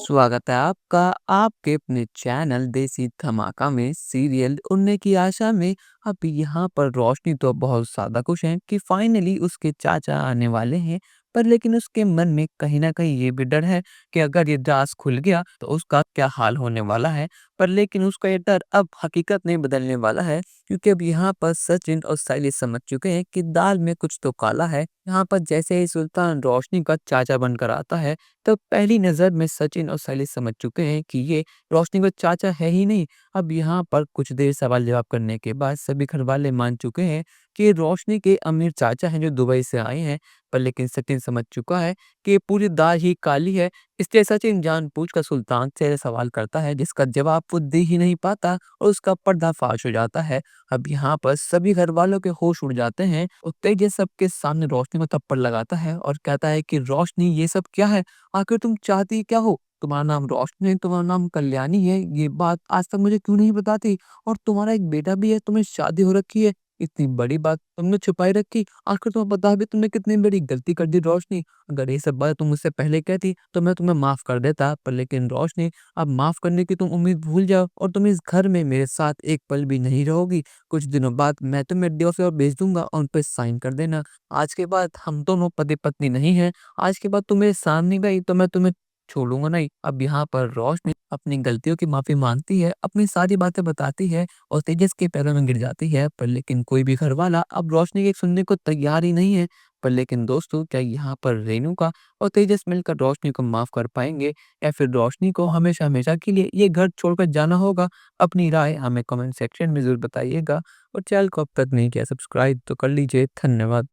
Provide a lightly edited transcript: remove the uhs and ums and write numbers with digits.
स्वागत है आपका आपके अपने चैनल देसी धमाका में सीरियल उड़ने की आशा में। अब यहाँ पर रोशनी तो बहुत ज़्यादा खुश है कि फाइनली उसके चाचा आने वाले हैं। पर लेकिन उसके मन में कहीं ना कहीं ये भी डर है कि अगर ये राज खुल गया तो उसका क्या हाल होने वाला है। पर लेकिन उसका ये डर अब हकीकत में बदलने वाला है, क्योंकि अब यहाँ पर सचिन और साइली समझ चुके हैं कि दाल में कुछ तो काला है। यहाँ पर जैसे ही सुल्तान रोशनी का चाचा बनकर आता है, तो पहली नज़र में सचिन और शैली समझ चुके हैं कि ये रोशनी का चाचा है ही नहीं। अब यहाँ पर कुछ देर सवाल जवाब करने के बाद सभी घरवाले मान चुके हैं कि ये रोशनी के अमीर चाचा हैं जो दुबई से आए हैं। पर लेकिन सचिन समझ चुका है कि ये पूरी दाल ही काली है। इसलिए सचिन जानबूझकर सुल्तान से सवाल करता है जिसका जवाब वो दे ही नहीं पाता और उसका पर्दाफाश हो जाता है। अब यहाँ पर सभी घर वालों के होश उड़ जाते हैं और तेज सबके सामने रोशनी को थप्पड़ लगाता है और कहता है कि रोशनी ये सब क्या है? आखिर तुम चाहती क्या हो? तुम्हारा नाम रोशनी है, तुम्हारा नाम कल्याणी है, ये बात आज तक मुझे क्यों नहीं बताती? और तुम्हारा एक बेटा भी है, तुम्हें शादी हो रखी है, इतनी बड़ी बात तुमने छुपाई रखी। आखिर तुम्हें पता भी तुमने कितनी बड़ी गलती कर दी रोशनी। अगर ये सब बात तुम मुझसे पहले कहती तो मैं तुम्हें माफ कर देता। पर लेकिन रोशनी, अब माफ करने की तुम उम्मीद भूल जाओ और तुम इस घर में मेरे साथ एक पल भी नहीं रहोगी। कुछ दिनों बाद मैं तुम्हें डिवोर्स पेपर भेज दूंगा और उन पे साइन कर देना। आज के बाद हम दोनों पति पत्नी नहीं हैं। आज के बाद तुम मेरे सामने गई तो मैं तुम्हें छोड़ूंगा नहीं। अब यहाँ पर रोशनी अपनी गलतियों की माफी मांगती है, अपनी सारी बातें बताती है और तेजस के पैरों में गिर जाती है। पर लेकिन कोई भी घर वाला अब रोशनी की सुनने को तैयार ही नहीं है। पर लेकिन दोस्तों, क्या यहाँ पर रेणुका और तेजस मिलकर रोशनी को माफ कर पाएंगे, या फिर रोशनी को हमेशा हमेशा के लिए ये घर छोड़कर जाना होगा? अपनी राय हमें कमेंट सेक्शन में जरूर बताइएगा और चैनल को अब तक नहीं किया सब्सक्राइब तो कर लीजिए। धन्यवाद।